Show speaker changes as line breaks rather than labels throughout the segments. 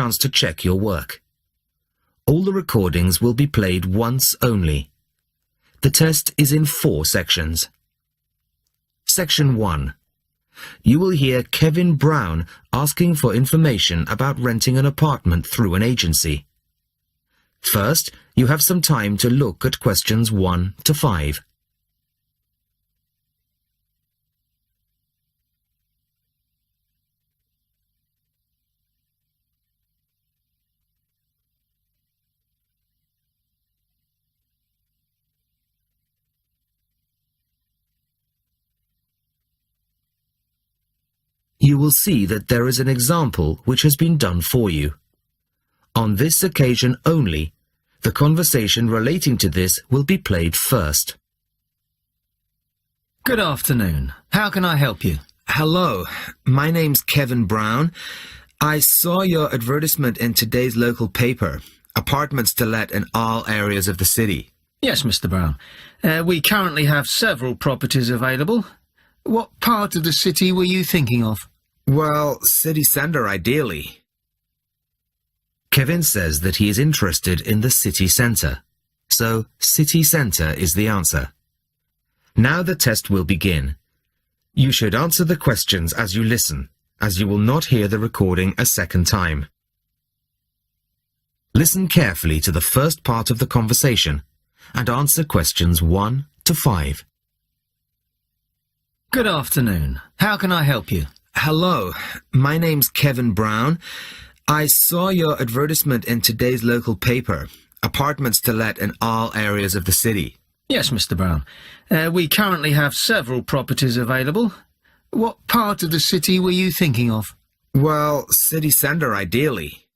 chance to check your work. All the recordings will be played once only. The test is in 4 sections. Section 1. You will hear Kevin Brown asking for information about renting an apartment through an agency. First, you have some time to look at questions 1 to 5. You will see that there is an example which has been done for you. On this occasion only, the conversation relating to this will be played first.
Good afternoon. How can I help you?
Hello, my name's Kevin Brown. I saw your advertisement in today's local paper. Apartments to let in all areas of the city.
Yes, Mr. Brown. We currently have several properties available. What part of the city were you thinking of?
Well, city centre ideally. Kevin says that he is interested in the city centre. So, city centre is the answer. Now the test will begin. You should answer the questions as you listen, as you will not hear the recording a second time. Listen carefully to the first part of the conversation and answer questions 1 to 5.
Good afternoon. How can I help you?
Hello, my name's Kevin Brown. I saw your advertisement in today's local paper. Apartments to let in all areas of the city.
Yes, Mr. Brown. We currently have several properties available. What part of the city were you thinking of?
Well, city centre ideally.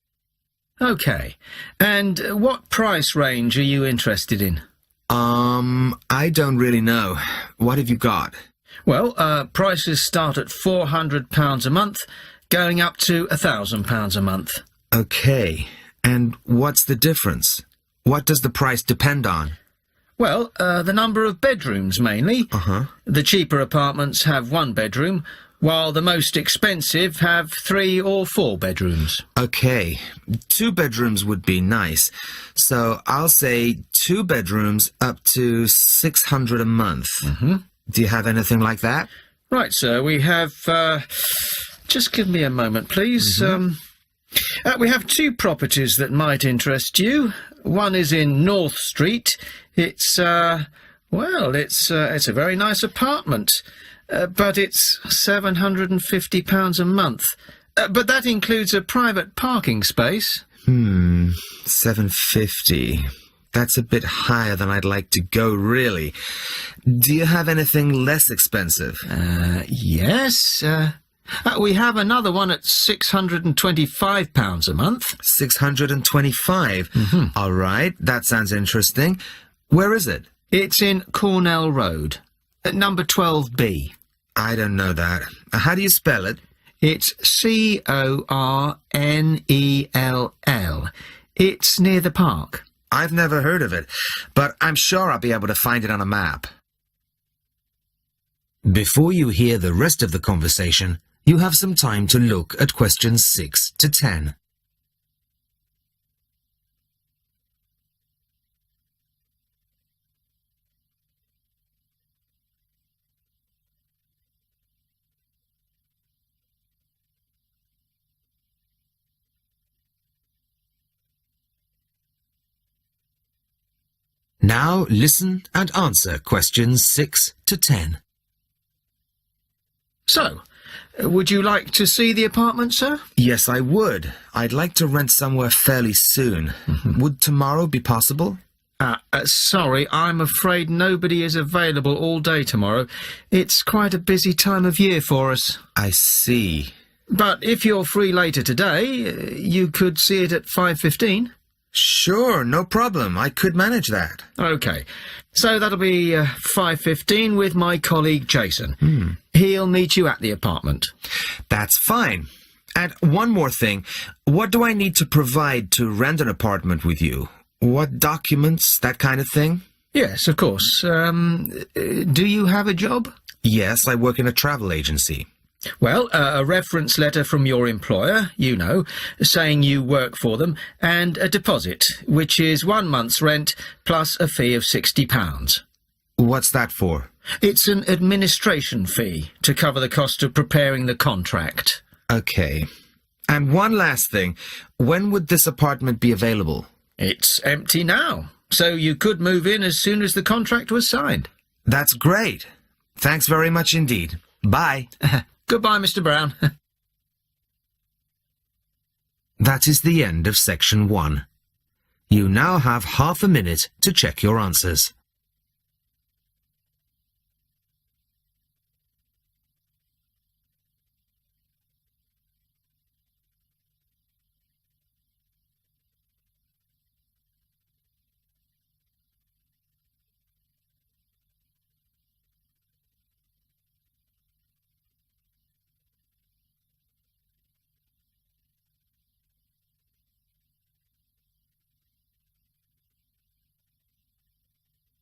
Okay. And what price range are you interested in?
I don't really know. What have you got?
Well, prices start at £400 a month, going up to £1,000 a month.
Okay. And what's the difference? What does the price depend on?
Well, the number of bedrooms, mainly. The cheaper apartments have 1 bedroom, while the most expensive have 3 or 4 bedrooms.
Okay. 2 bedrooms would be nice. So I'll say 2 bedrooms up to £600 a month. Do you have anything like that?
Right, sir. We have... just give me a moment, please. We have 2 properties that might interest you. One is in North Street. It's, well, it's a very nice apartment, but it's £750 a month. But that includes a private parking space.
$750. That's a bit higher than I'd like to go, really. Do you have anything less expensive?
Yes. We have another one at £625 a month.
$625? All right, that sounds interesting. Where is it?
It's in Cornell Road, at number 12B.
I don't know that. How do you spell it?
It's Cornell. It's near the park.
I've never heard of it, but I'm sure I'll be able to find it on a map. Before you hear the rest of the conversation, you have some time to look at questions 6 to 10. Now listen and answer questions 6 to 10.
So, would you like to see the apartment, sir?
Yes, I would. I'd like to rent somewhere fairly soon. Would tomorrow be possible?
Sorry, I'm afraid nobody is available all day tomorrow. It's quite a busy time of year for us.
I see.
But if you're free later today, you could see it at 5:15.
Sure, no problem. I could manage that.
OK. So that'll be 5:15 with my colleague Jason. He'll meet you at the apartment.
That's fine. And one more thing. What do I need to provide to rent an apartment with you? What documents, that kind of thing?
Yes, of course. Do you have a job?
Yes, I work in a travel agency.
Well, a reference letter from your employer, you know, saying you work for them, and a deposit, which is 1 month's rent plus a fee of £60.
What's that for?
It's an administration fee to cover the cost of preparing the contract.
Okay. And one last thing. When would this apartment be available?
It's empty now, so you could move in as soon as the contract was signed.
That's great. Thanks very much indeed. Bye.
Goodbye, Mr. Brown.
That is the end of section 1. You now have half a minute to check your answers.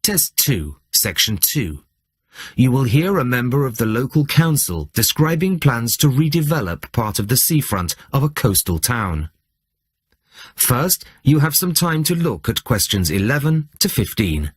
Test 2, Section 2. You will hear a member of the local council describing plans to redevelop part of the seafront of a coastal town. First, you have some time to look at questions 11 to 15.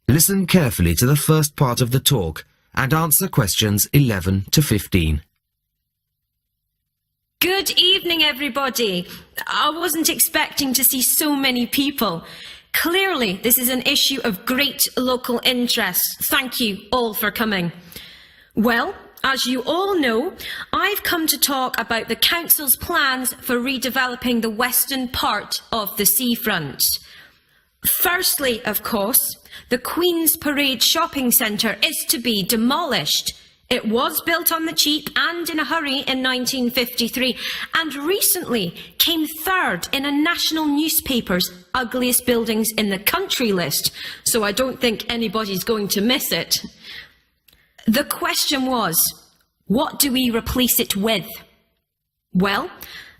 Listen carefully to the first part of the talk and answer questions 11 to 15.
Good evening, everybody. I wasn't expecting to see so many people. Clearly, this is an issue of great local interest. Thank you all for coming. Well, as you all know, I've come to talk about the Council's plans for redeveloping the western part of the seafront. Firstly, of course, the Queen's Parade shopping centre is to be demolished. It was built on the cheap and in a hurry in 1953 and recently came third in a national newspaper's ugliest buildings in the country list, so I don't think anybody's going to miss it. The question was, what do we replace it with? Well,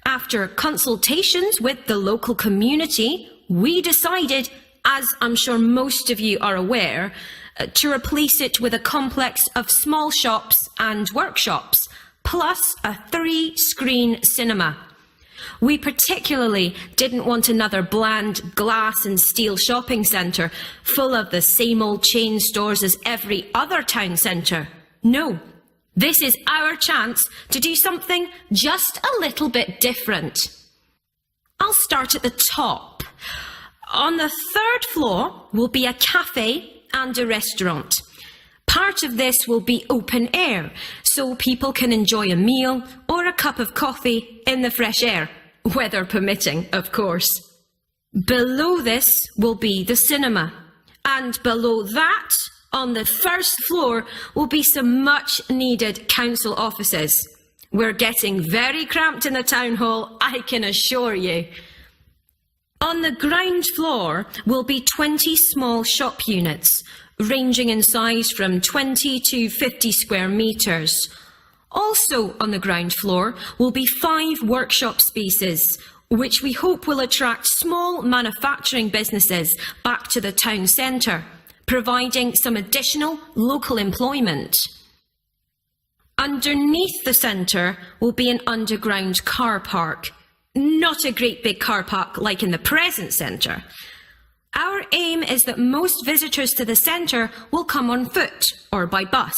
after consultations with the local community, we decided, as I'm sure most of you are aware, to replace it with a complex of small shops and workshops, plus a 3-screen cinema. We particularly didn't want another bland glass and steel shopping centre full of the same old chain stores as every other town centre. No, this is our chance to do something just a little bit different. I'll start at the top. On the 3rd floor will be a cafe and a restaurant. Part of this will be open air, so people can enjoy a meal or a cup of coffee in the fresh air, weather permitting, of course. Below this will be the cinema, and below that, on the 1st floor, will be some much-needed council offices. We're getting very cramped in the town hall, I can assure you. On the ground floor will be 20 small shop units, ranging in size from 20 to 50 square metres. Also on the ground floor will be 5 workshop spaces, which we hope will attract small manufacturing businesses back to the town centre, providing some additional local employment. Underneath the centre will be an underground car park. Not a great big car park like in the present centre. Our aim is that most visitors to the centre will come on foot or by bus.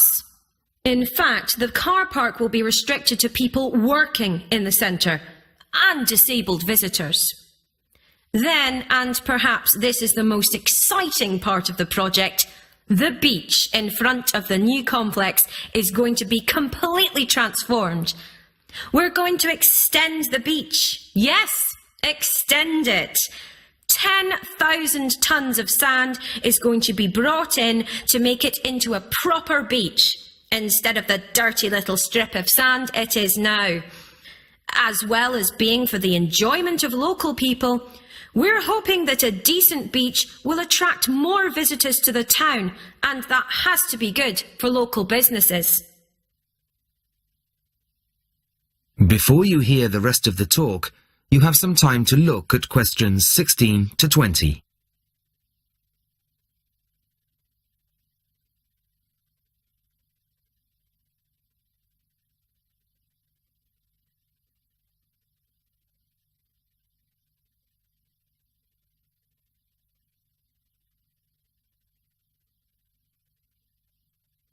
In fact, the car park will be restricted to people working in the centre and disabled visitors. Then, and perhaps this is the most exciting part of the project, the beach in front of the new complex is going to be completely transformed. We're going to extend the beach. Yes, extend it. 10,000 tonnes of sand is going to be brought in to make it into a proper beach, instead of the dirty little strip of sand it is now. As well as being for the enjoyment of local people, We're hoping that a decent beach will attract more visitors to the town, and that has to be good for local businesses.
Before you hear the rest of the talk, you have some time to look at questions 16 to 20.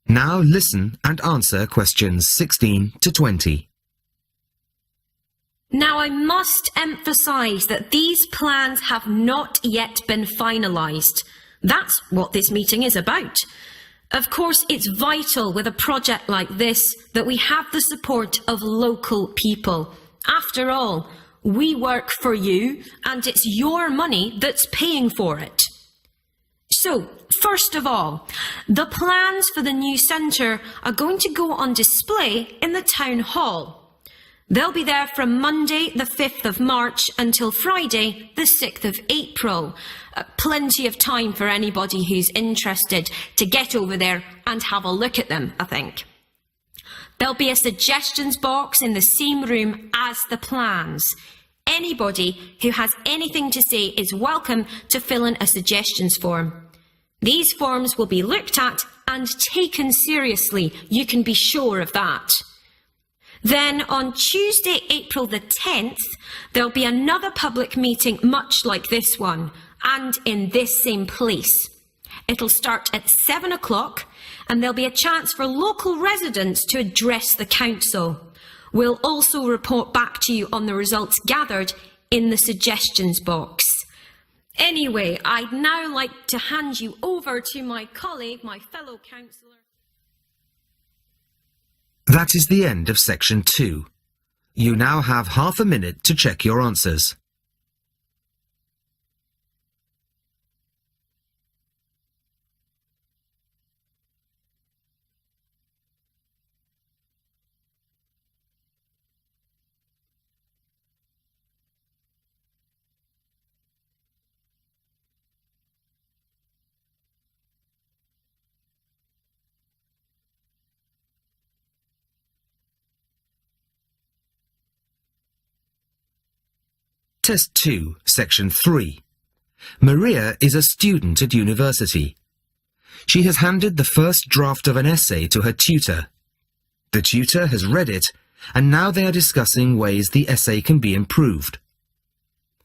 Now listen and answer questions 16 to 20.
Now, I must emphasise that these plans have not yet been finalised. That's what this meeting is about. Of course, it's vital with a project like this that we have the support of local people. After all, we work for you, and it's your money that's paying for it. So, first of all, the plans for the new centre are going to go on display in the town hall. They'll be there from Monday the 5th of March until Friday the 6th of April. Plenty of time for anybody who's interested to get over there and have a look at them, I think. There'll be a suggestions box in the same room as the plans. Anybody who has anything to say is welcome to fill in a suggestions form. These forms will be looked at and taken seriously, you can be sure of that. Then on Tuesday, April the 10th, there'll be another public meeting much like this one, and in this same place. It'll start at 7 o'clock, and there'll be a chance for local residents to address the council. We'll also report back to you on the results gathered in the suggestions box. Anyway, I'd now like to hand you over to my colleague, my fellow councillor.
That is the end of section 2. You now have half a minute to check your answers. Test 2, Section 3. Maria is a student at university. She has handed the first draft of an essay to her tutor. The tutor has read it, and now they are discussing ways the essay can be improved.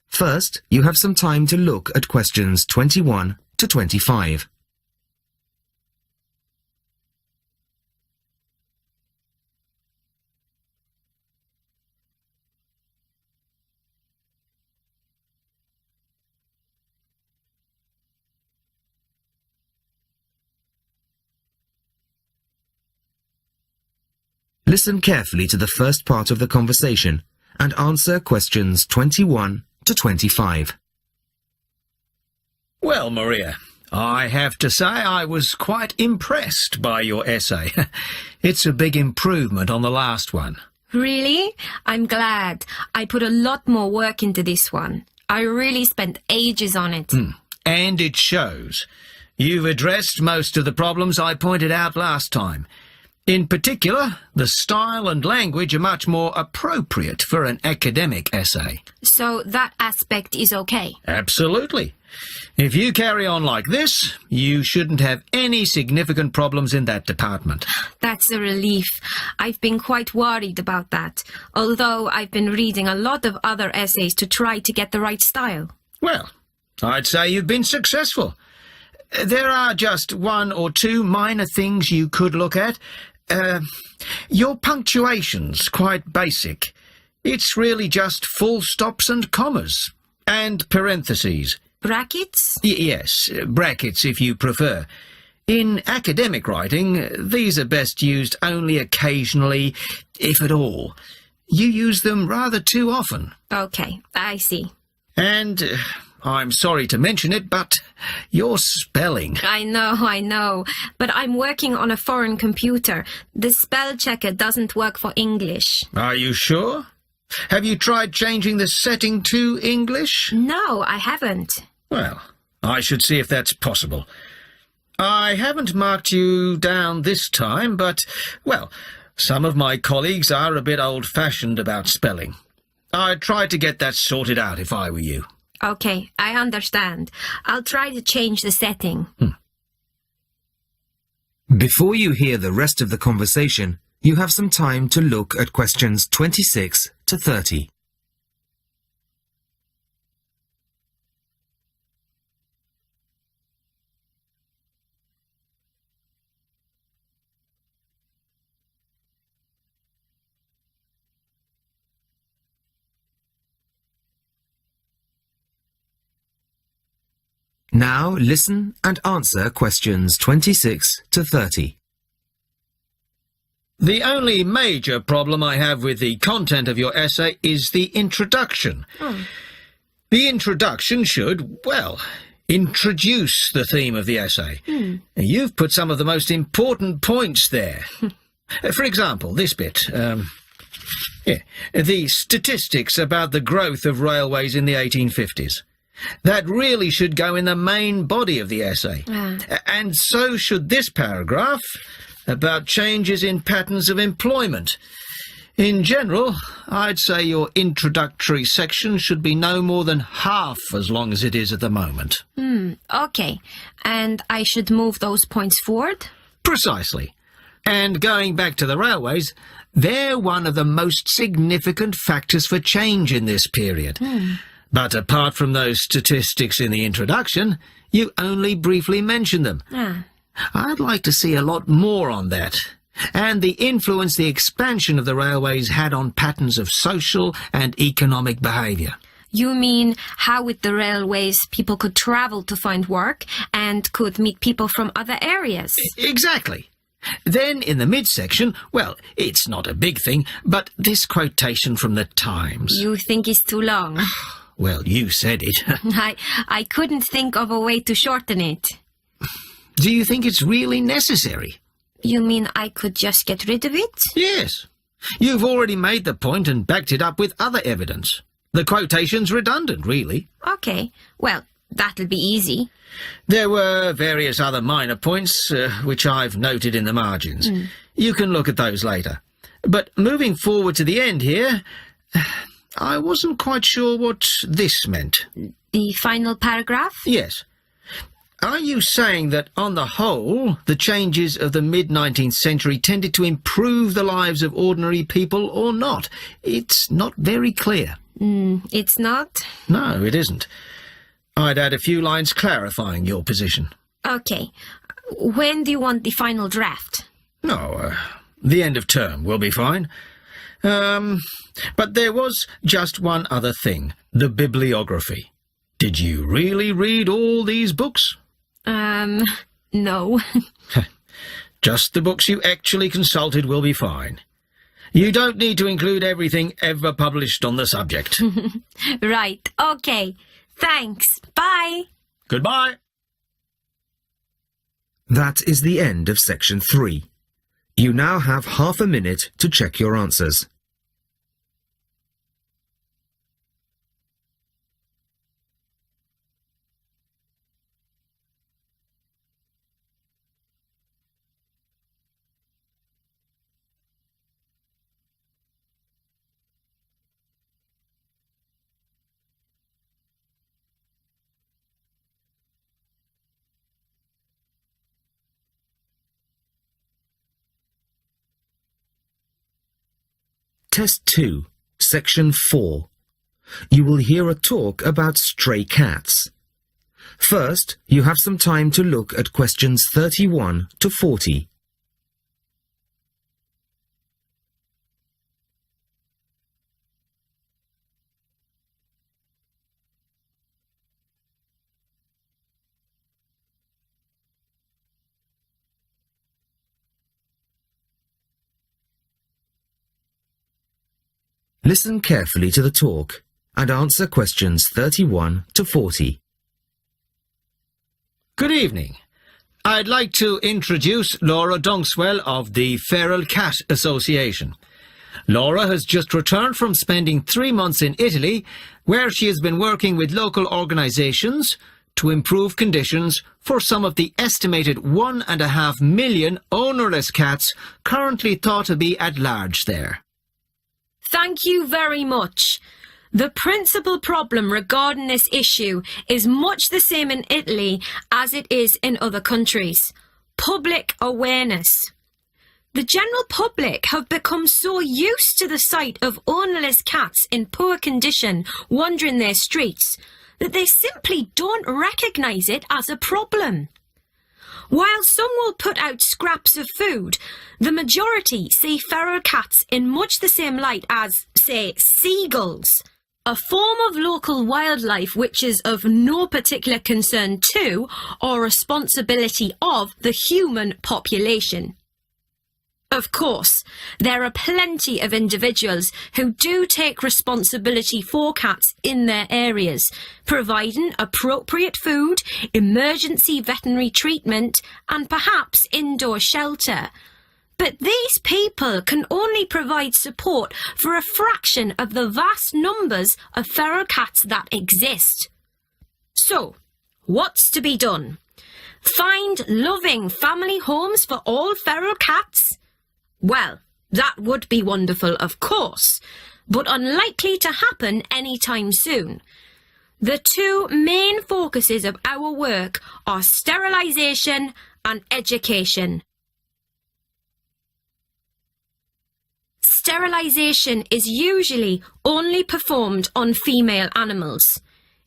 First, you have some time to look at questions 21 to 25. Listen carefully to the first part of the conversation and answer questions 21 to 25.
Well, Maria, I have to say I was quite impressed by your essay. It's a big improvement on the last one.
Really? I'm glad. I put a lot more work into this one. I really spent ages on it.
And it shows. You've addressed most of the problems I pointed out last time. In particular, the style and language are much more appropriate for an academic essay.
So that aspect is okay?
Absolutely. If you carry on like this, you shouldn't have any significant problems in that department.
That's a relief. I've been quite worried about that, although I've been reading a lot of other essays to try to get the right style.
Well, I'd say you've been successful. There are just one or two minor things you could look at. Your punctuation's quite basic. It's really just full stops and commas. And parentheses.
Brackets?
Yes, brackets if you prefer. In academic writing, these are best used only occasionally, if at all. You use them rather too often.
Okay, I see.
And I'm sorry to mention it, but your spelling.
I know, but I'm working on a foreign computer. The spell checker doesn't work for English.
Are you sure? Have you tried changing the setting to English?
No, I haven't.
Well, I should see if that's possible. I haven't marked you down this time, but, well, some of my colleagues are a bit old-fashioned about spelling. I'd try to get that sorted out if I were you.
Okay, I understand. I'll try to change the setting.
Before you hear the rest of the conversation, you have some time to look at questions 26 to 30. Now listen and answer questions 26 to 30.
The only major problem I have with the content of your essay is the introduction. The introduction should, well, introduce the theme of the essay. You've put some of the most important points there. For example, this bit. The statistics about the growth of railways in the 1850s. That really should go in the main body of the essay. And so should this paragraph about changes in patterns of employment. In general, I'd say your introductory section should be no more than half as long as it is at the moment.
Okay. And I should move those points forward?
Precisely. And going back to the railways, they're one of the most significant factors for change in this period. But apart from those statistics in the introduction, you only briefly mention them. I'd like to see a lot more on that, and the influence the expansion of the railways had on patterns of social and economic behaviour.
You mean how with the railways people could travel to find work and could meet people from other areas?
Exactly. Then in the midsection, well, it's not a big thing, but this quotation from the Times.
You think it's too long?
Well, you said it.
I couldn't think of a way to shorten it.
Do you think it's really necessary?
You mean I could just get rid of it?
Yes. You've already made the point and backed it up with other evidence. The quotation's redundant, really.
Okay, well, that'll be easy.
There were various other minor points, which I've noted in the margins. You can look at those later. But moving forward to the end here, I wasn't quite sure what this meant.
The final paragraph?
Yes. Are you saying that, on the whole, the changes of the mid-19th century tended to improve the lives of ordinary people or not? It's not very clear.
It's not?
No, it isn't. I'd add a few lines clarifying your position.
Okay. When do you want the final draft?
No, the end of term will be fine. But there was just one other thing, the bibliography. Did you really read all these books?
No.
Just the books you actually consulted will be fine. You don't need to include everything ever published on the subject.
Right, okay. Thanks. Bye.
Goodbye.
That is the end of section 3. You now have half a minute to check your answers. Test 2, Section 4. You will hear a talk about stray cats. First, you have some time to look at questions 31 to 40. Listen carefully to the talk and answer questions 31 to 40.
Good evening. I'd like to introduce Laura Dongswell of the Feral Cat Association. Laura has just returned from spending 3 months in Italy, where she has been working with local organisations to improve conditions for some of the estimated 1.5 million ownerless cats currently thought to be at large there.
Thank you very much. The principal problem regarding this issue is much the same in Italy as it is in other countries. Public awareness. The general public have become so used to the sight of ownerless cats in poor condition wandering their streets that they simply don't recognise it as a problem. While some will put out scraps of food, the majority see feral cats in much the same light as, say, seagulls, a form of local wildlife which is of no particular concern to or responsibility of the human population. Of course, there are plenty of individuals who do take responsibility for cats in their areas, providing appropriate food, emergency veterinary treatment, and perhaps indoor shelter. But these people can only provide support for a fraction of the vast numbers of feral cats that exist. So, what's to be done? Find loving family homes for all feral cats? Well, that would be wonderful, of course, but unlikely to happen anytime soon. The two main focuses of our work are sterilisation and education. Sterilisation is usually only performed on female animals.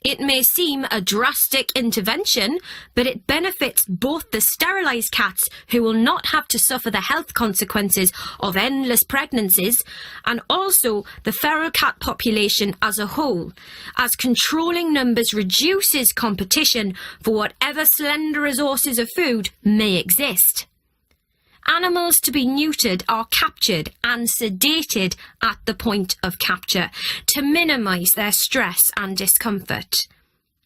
It may seem a drastic intervention, but it benefits both the sterilised cats, who will not have to suffer the health consequences of endless pregnancies, and also the feral cat population as a whole, as controlling numbers reduces competition for whatever slender resources of food may exist. Animals to be neutered are captured and sedated at the point of capture to minimise their stress and discomfort.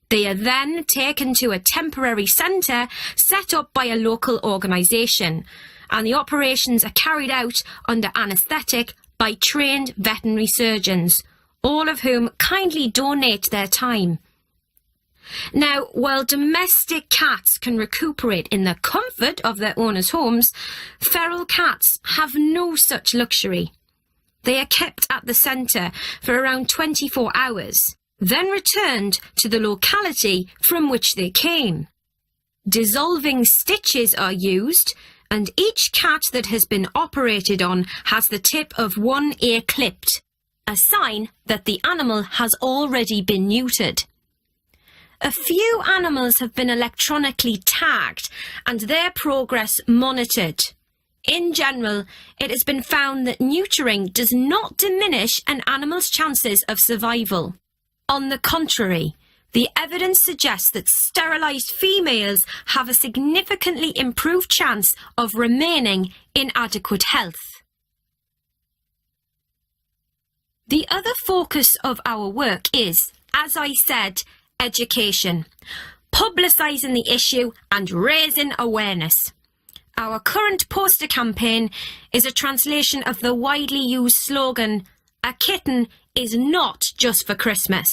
They are then taken to a temporary centre set up by a local organisation, and the operations are carried out under anaesthetic by trained veterinary surgeons, all of whom kindly donate their time. Now, while domestic cats can recuperate in the comfort of their owners' homes, feral cats have no such luxury. They are kept at the centre for around 24 hours, then returned to the locality from which they came. Dissolving stitches are used, and each cat that has been operated on has the tip of one ear clipped, a sign that the animal has already been neutered. A few animals have been electronically tagged and their progress monitored. In general, it has been found that neutering does not diminish an animal's chances of survival. On the contrary, the evidence suggests that sterilised females have a significantly improved chance of remaining in adequate health. The other focus of our work is, as I said, education, publicising the issue and raising awareness. Our current poster campaign is a translation of the widely used slogan, "A kitten is not just for Christmas."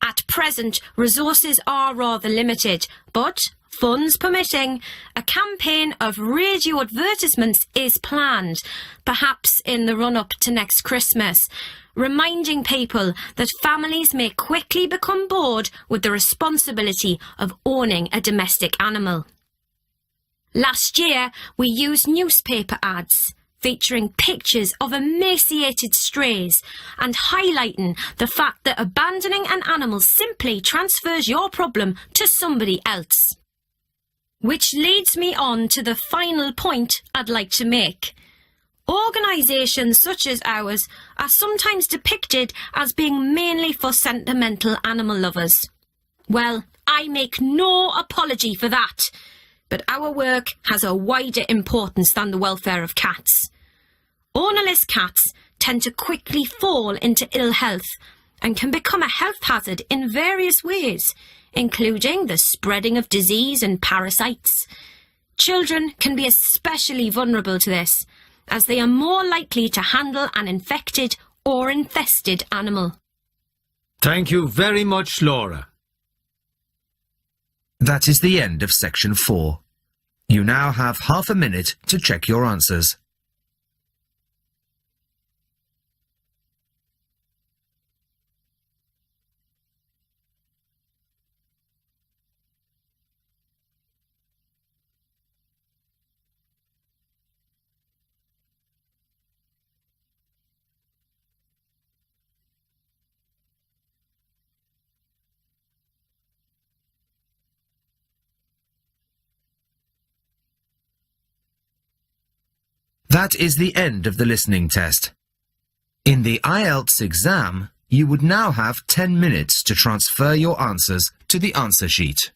At present, resources are rather limited, but, funds permitting, a campaign of radio advertisements is planned, perhaps in the run-up to next Christmas, reminding people that families may quickly become bored with the responsibility of owning a domestic animal. Last year, we used newspaper ads featuring pictures of emaciated strays and highlighting the fact that abandoning an animal simply transfers your problem to somebody else. Which leads me on to the final point I'd like to make. Organisations such as ours are sometimes depicted as being mainly for sentimental animal lovers. Well, I make no apology for that, but our work has a wider importance than the welfare of cats. Ownerless cats tend to quickly fall into ill health and can become a health hazard in various ways, including the spreading of disease and parasites. Children can be especially vulnerable to this,
as they are more likely to handle an infected or infested animal.
Thank you very much, Laura.
That is the end of section 4. You now have half a minute to check your answers. That is the end of the listening test. In the IELTS exam, you would now have 10 minutes to transfer your answers to the answer sheet.